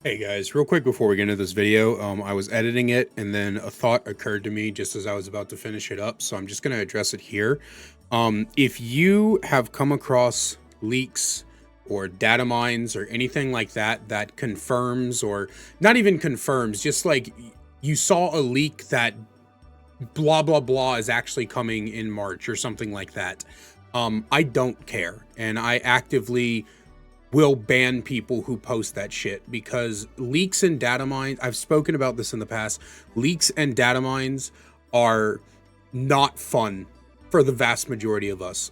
Hey guys, real quick before we get into this video, I was editing it and then a thought occurred to me just as I was about to finish it up, so I'm just going to address it here. If you have come across leaks or data mines or anything like that that confirms, or not even confirms, just like you saw a leak that blah blah blah is actually coming in March or something like that, I don't care, and I actively will ban people who post that shit, because leaks and data mines, I've spoken about this in the past, leaks and data mines are not fun for the vast majority of us.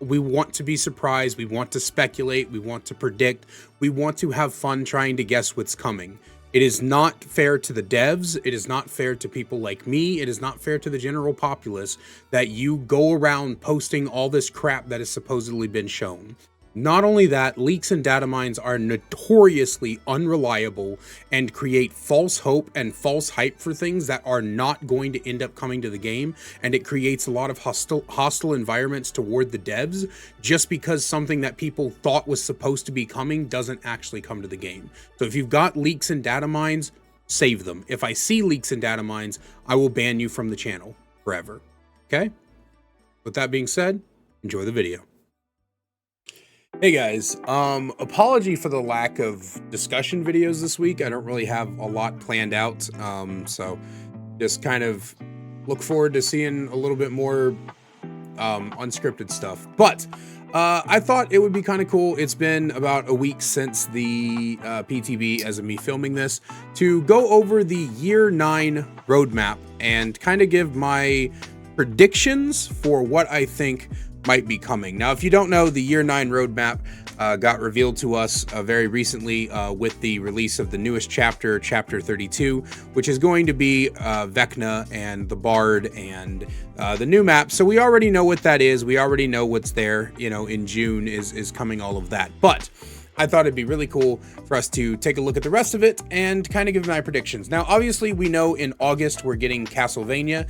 We want to be surprised, we want to speculate, we want to predict, we want to have fun trying to guess what's coming. It is not fair to the devs, it is not fair to people like me, it is not fair to the general populace that you go around posting all this crap that has supposedly been shown. Not only that, leaks and data mines are notoriously unreliable and create false hope and false hype for things that are not going to end up coming to the game, and it creates a lot of hostile environments toward the devs just because something that people thought was supposed to be coming doesn't actually come to the game. So if you've got leaks and data mines, save them. If I see leaks and data mines, I will ban you from the channel forever. Okay? With that being said, enjoy the video. Hey guys, apology for the lack of discussion videos this week. I don't really have a lot planned out, so just kind of look forward to seeing a little bit more unscripted stuff. But I thought it would be kind of cool. It's been about a week since the PTB, as of me filming this, to go over the year 9 roadmap and kind of give my predictions for what I think might be coming. Now, if you don't know, the year 9 roadmap got revealed to us very recently with the release of the newest chapter, chapter 32, which is going to be Vecna and the Bard and the new map. So we already know what that is. We already know what's there. You know, in June is coming, all of that. But I thought it'd be really cool for us to take a look at the rest of it and kind of give my predictions. Now, obviously, we know in August we're getting Castlevania,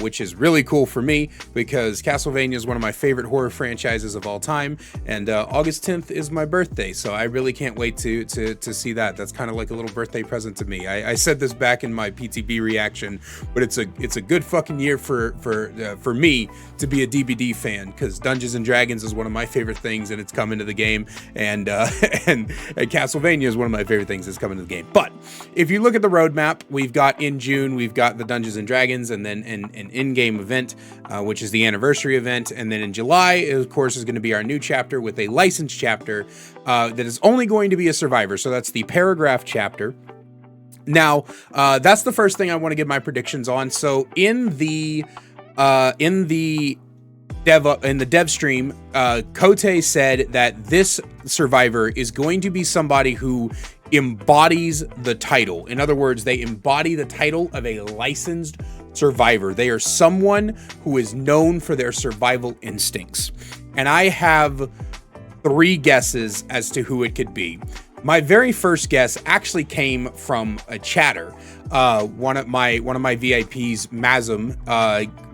which is really cool for me because Castlevania is one of my favorite horror franchises of all time, and August 10th is my birthday, so I really can't wait to see that. That's kind of like a little birthday present to me. I said this back in my PTB reaction, but it's a good fucking year for me to be a DBD fan, because Dungeons and Dragons is one of my favorite things, and it's coming to the game, and Castlevania is one of my favorite things that's coming to the game. But if you look at the roadmap, we've got in June, we've got the Dungeons and Dragons, and then an in-game event, which is the anniversary event. And then in July, of course, is going to be our new chapter with a licensed chapter that is only going to be a survivor. So that's the paragraph chapter. Now, that's the first thing I want to give my predictions on. So in the dev stream, Kote said that this survivor is going to be somebody who embodies the title. In other words, they embody the title of a licensed survivor. They are someone who is known for their survival instincts. And I have 3 guesses as to who it could be. My very first guess actually came from a chatter. One of my VIPs, Mazum,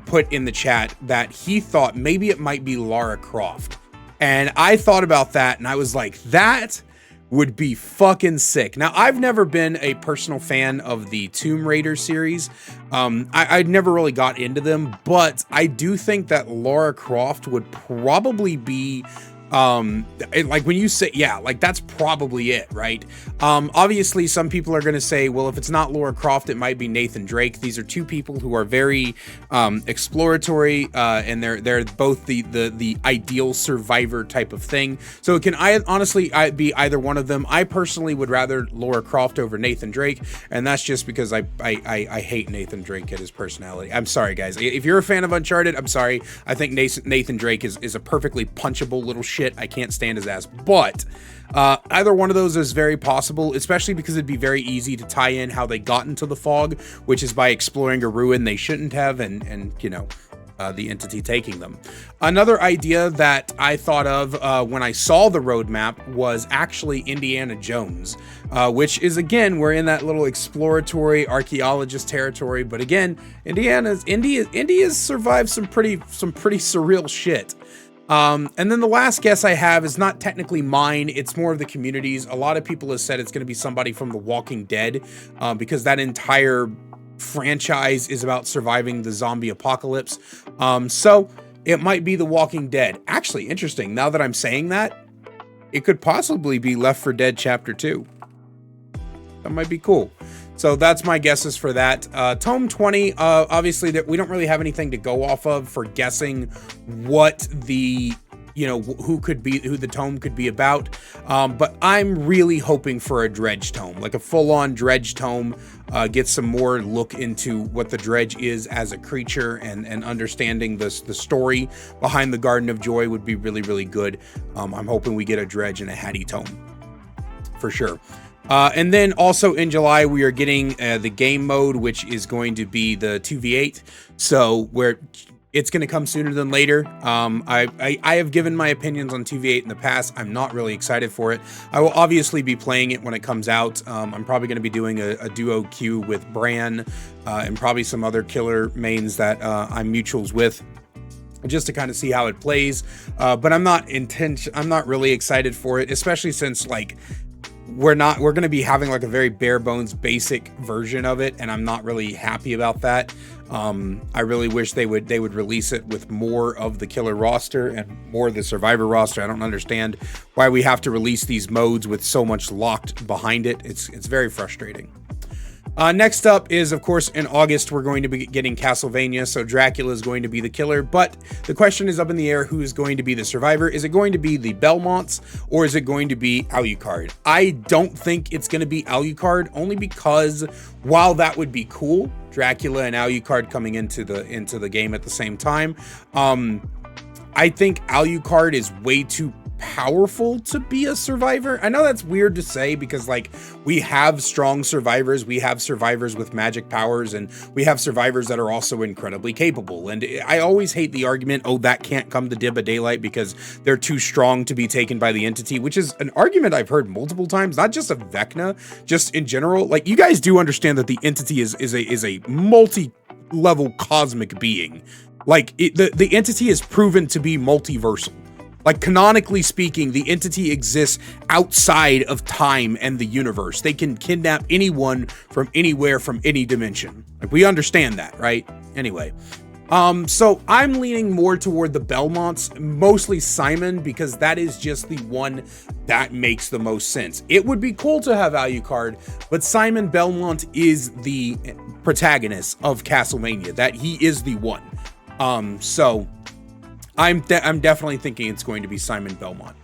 put in the chat that he thought maybe it might be Lara Croft. And I thought about that and I was like, that would be fucking sick. Now, I've never been a personal fan of the Tomb Raider series. I never really got into them, but I do think that Lara Croft would probably be like when you say, yeah, like that's probably it, right? Obviously some people are going to say, well, if it's not Lara Croft, it might be Nathan Drake. These are 2 people who are very exploratory, and they're both the ideal survivor type of thing. So it can honestly be either one of them. I personally would rather Lara Croft over Nathan Drake, and that's just because I hate Nathan Drake and his personality. I'm sorry, guys. If you're a fan of Uncharted, I'm sorry. I think Nathan Drake is a perfectly punchable little shit. I can't stand his ass, but either one of those is very possible, especially because it'd be very easy to tie in how they got into the fog, which is by exploring a ruin they shouldn't have, and you know, the entity taking them. Another idea that I thought of when I saw the roadmap was actually Indiana Jones, which is, again, we're in that little exploratory archaeologist territory, but again, India's survived some pretty surreal shit. And then the last guess I have is not technically mine. It's more of the community's. A lot of people have said it's going to be somebody from The Walking Dead, because that entire franchise is about surviving the zombie apocalypse. So it might be The Walking Dead. Actually, interesting. Now that I'm saying that, it could possibly be Left 4 Dead Chapter 2. That might be cool. So that's my guesses for that. Tome 20, obviously that we don't really have anything to go off of for guessing what the, who the tome could be about. But I'm really hoping for a dredge tome, like a full-on dredge tome, get some more look into what the dredge is as a creature, and understanding the story behind the Garden of Joy would be really, really good. I'm hoping we get a dredge and a Hattie tome for sure. And then also in July, we are getting the game mode, which is going to be the 2v8. So it's going to come sooner than later. I have given my opinions on 2v8 in the past. I'm not really excited for it. I will obviously be playing it when it comes out. I'm probably going to be doing a duo queue with Bran, and probably some other killer mains that I'm mutuals with, just to kind of see how it plays. But I'm not really excited for it, especially since we're going to be having like a very bare bones basic version of it, and I'm not really happy about that. I really wish they would release it with more of the killer roster and more of the survivor roster. I don't understand why we have to release these modes with so much locked behind it. It's very frustrating. Next up is, of course, in August, we're going to be getting Castlevania, so Dracula is going to be the killer, but the question is up in the air, who is going to be the survivor? Is it going to be the Belmonts, or is it going to be Alucard? I don't think it's going to be Alucard, only because while that would be cool, Dracula and Alucard coming into the game at the same time, I think Alucard is way too powerful to be a survivor. I know that's weird to say, because we have strong survivors, we have survivors with magic powers, and we have survivors that are also incredibly capable. And I always hate the argument, oh, that can't come to Dead by Daylight because they're too strong to be taken by the entity, which is an argument I've heard multiple times, not just of Vecna, just in general. You guys do understand that the entity is a multi-level cosmic being. The entity is proven to be multiversal. Canonically speaking, the entity exists outside of time and the universe. They can kidnap anyone from anywhere, from any dimension. We understand that, right? Anyway, so I'm leaning more toward the Belmonts, mostly Simon, because that is just the one that makes the most sense. It would be cool to have Alucard, but Simon Belmont is the protagonist of Castlevania. That he is the one. So I'm definitely thinking it's going to be Simon Belmont.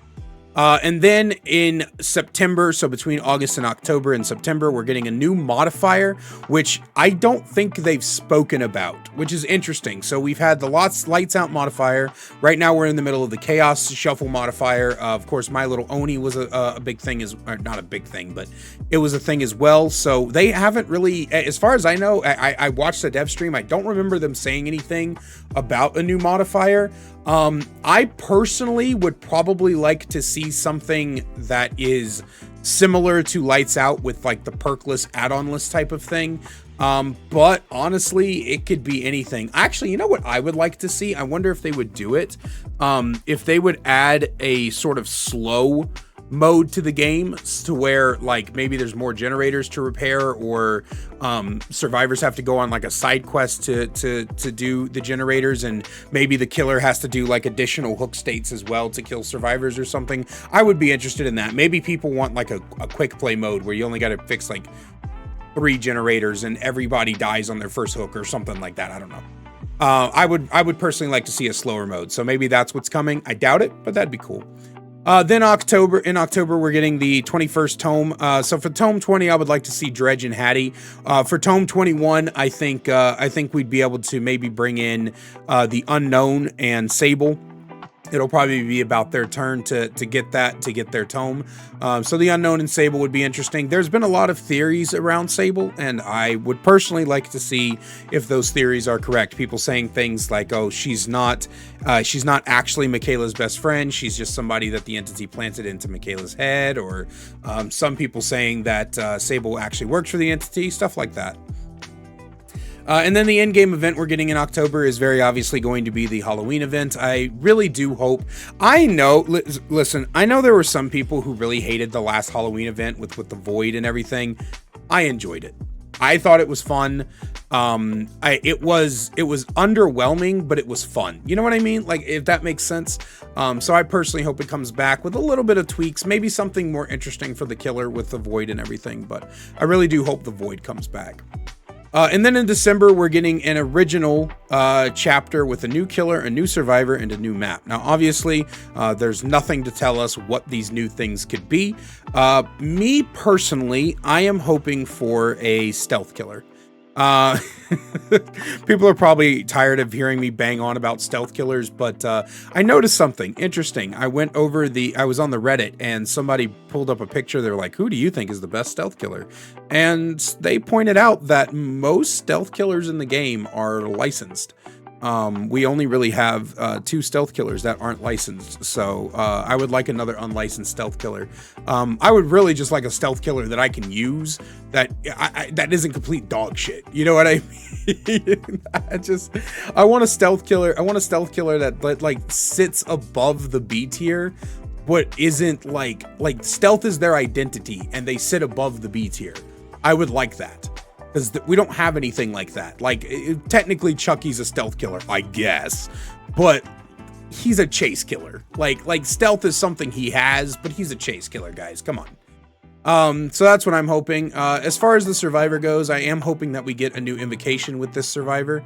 And then in September, so between August and October and September, we're getting a new modifier, which I don't think they've spoken about, which is interesting. So we've had the Lights Out modifier. Right now we're in the middle of the Chaos Shuffle modifier. Of course, My Little Oni was a big thing, not a big thing, but it was a thing as well. So they haven't really, as far as I know, I watched the dev stream. I don't remember them saying anything about a new modifier. I personally would probably like to see something that is similar to Lights Out with the perkless add-on list type of thing. But honestly, it could be anything. Actually, you know what I would like to see? I wonder if they would do it. If they would add a sort of slow mode to the game, to where maybe there's more generators to repair, or survivors have to go on a side quest to do the generators, and maybe the killer has to do additional hook states as well to kill survivors or something. I would be interested in that. Maybe people want a quick play mode where you only got to fix 3 generators and everybody dies on their first hook or something like that. I don't know. I would personally like to see a slower mode, so maybe that's what's coming. I doubt it, but that'd be cool. Then in October, we're getting the 21st tome. So for tome 20, I would like to see Dredge and Hattie. For tome 21, I think we'd be able to maybe bring in the Unknown and Sable. It'll probably be about their turn to get their tome. So the Unknown and Sable would be interesting. There's been a lot of theories around Sable, and I would personally like to see if those theories are correct. People saying things like, oh, she's not actually Michaela's best friend. She's just somebody that the entity planted into Michaela's head, or some people saying that Sable actually works for the entity, stuff like that. And then the in-game event we're getting in October is very obviously going to be the Halloween event. I really do hope. I know, listen, I know there were some people who really hated the last Halloween event with the void and everything. I enjoyed it. I thought it was fun. It was underwhelming, but it was fun. You know what I mean? Like, if that makes sense. So I personally hope it comes back with a little bit of tweaks, maybe something more interesting for the killer with the void and everything. But I really do hope the void comes back. And then in December, we're getting an original chapter with a new killer, a new survivor, and a new map. Now, obviously, there's nothing to tell us what these new things could be. Me personally, I am hoping for a stealth killer. People are probably tired of hearing me bang on about stealth killers, but I noticed something interesting. I was on the Reddit and somebody pulled up a picture. They're like, who do you think is the best stealth killer? And they pointed out that most stealth killers in the game are licensed. We only really have 2 stealth killers that aren't licensed, so I would like another unlicensed stealth killer. I would really just like a stealth killer that I can use that that isn't complete dog shit. You know what I mean? I want a stealth killer. I want a stealth killer that like sits above the B tier, but isn't like stealth is their identity and they sit above the B tier. I would like that. Because we don't have anything like that. Like, technically, Chucky's a stealth killer, I guess. But he's a chase killer. Like stealth is something he has, but he's a chase killer, guys. Come on. So that's what I'm hoping. As far as the survivor goes, I am hoping that we get a new invocation with this survivor.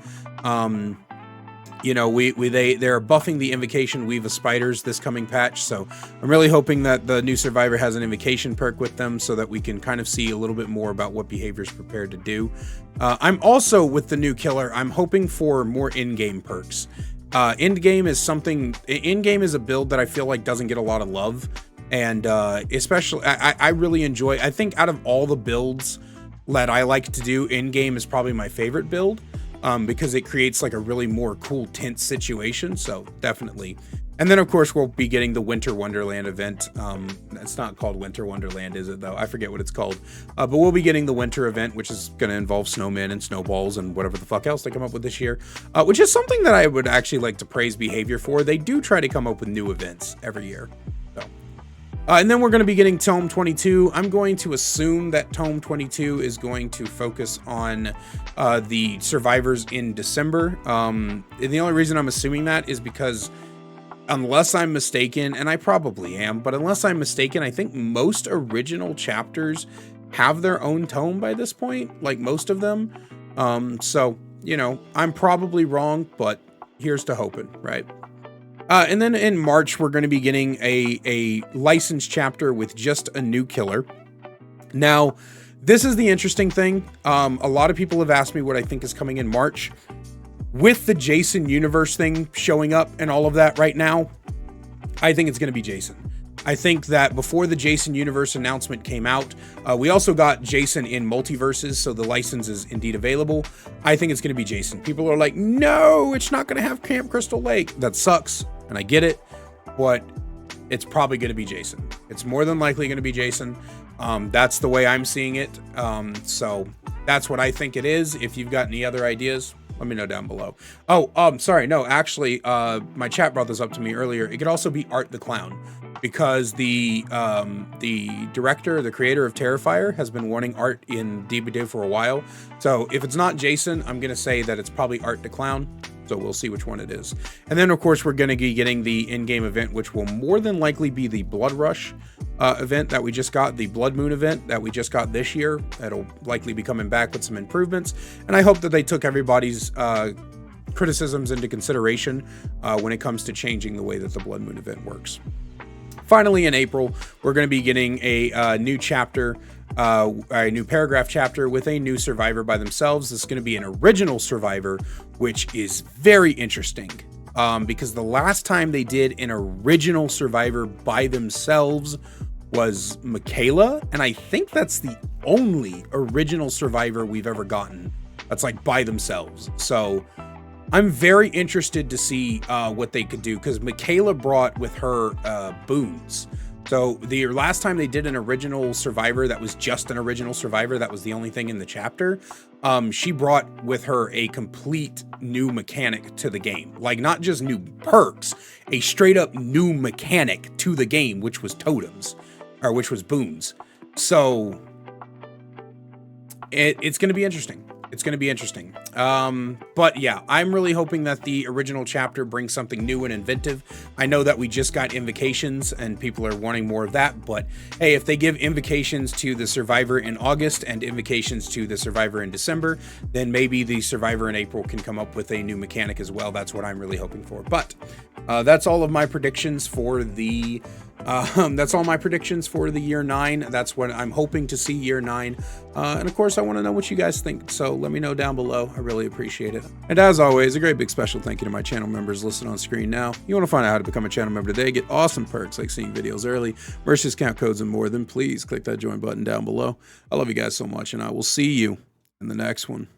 You know, they're buffing the invocation Weave of Spiders this coming patch, so I'm really hoping that the new survivor has an invocation perk with them so that we can kind of see a little bit more about what behavior's prepared to do. I'm also, with the new killer, I'm hoping for more in-game perks. In-game is a build that I feel like doesn't get a lot of love, and especially, I really enjoy, I think out of all the builds that I like to do, in-game is probably my favorite build. Because it creates like a really more cool tense situation, so definitely. And then of course we'll be getting the Winter Wonderland event. It's not called Winter Wonderland, is it though? I forget what it's called. But we'll be getting the winter event, which is going to involve snowmen and snowballs and whatever the fuck else they come up with this year, which is something that I would actually like to praise behavior for. They do try to come up with new events every year. And then we're going to be getting Tome 22. I'm going to assume that Tome 22 is going to focus on the survivors in December. And the only reason I'm assuming that is because, unless I'm mistaken, and I probably am, but unless I'm mistaken, I think most original chapters have their own tome by this point, like most of them. So, you know, I'm probably wrong, but here's to hoping, right? And then in March, we're going to be getting a licensed chapter with just a new killer. Now, this is the interesting thing. A lot of people have asked me what I think is coming in March. With the Jason universe thing showing up and all of that right now, I think it's going to be Jason. I think that before the Jason universe announcement came out, we also got Jason in multiverses, so the license is indeed available. I think it's going to be Jason. People are like, no, it's not going to have Camp Crystal Lake. That sucks. And I get it, but it's probably going to be Jason. It's more than likely going to be Jason. That's the way I'm seeing it. So that's what I think it is. If you've got any other ideas, let me know down below. Oh, sorry. No, actually, my chat brought this up to me earlier. It could also be Art the Clown, because the director, the creator of Terrifier, has been wanting Art in DBD for a while. So if it's not Jason, I'm going to say that it's probably Art the Clown. So we'll see which one it is. And then, of course, we're going to be getting the in-game event, which will more than likely be the Blood Rush event that we just got, the Blood Moon event that we just got this year. That'll likely be coming back with some improvements. And I hope that they took everybody's criticisms into consideration when it comes to changing the way that the Blood Moon event works. Finally, in April, we're going to be getting a new chapter, a new paragraph chapter with a new survivor by themselves. This is going to be an original survivor, which is very interesting because the last time they did an original survivor by themselves was Michaela, and I think that's the only original survivor we've ever gotten that's like by themselves. So I'm very interested to see what they could do, because Michaela brought with her boons. So the last time they did an original survivor that was just an original survivor, that was the only thing in the chapter, she brought with her a complete new mechanic to the game. Like, not just new perks, a straight up new mechanic to the game, which was totems, or which was boons. So it's going to be interesting. It's going to be interesting. But yeah, I'm really hoping that the original chapter brings something new and inventive. I know that we just got invocations and people are wanting more of that, but hey, if they give invocations to the survivor in August and invocations to the survivor in December, then maybe the survivor in April can come up with a new mechanic as well. That's what I'm really hoping for. But that's all of my predictions for the year 9. That's what I'm hoping to see year 9. And of course, I want to know what you guys think. So let me know down below. I really appreciate it. And as always, a great big special thank you to my channel members listed on screen now. You want to find out how to become a channel member today, get awesome perks like seeing videos early, merch discount codes, and more, then please click that join button down below. I love you guys so much, and I will see you in the next one.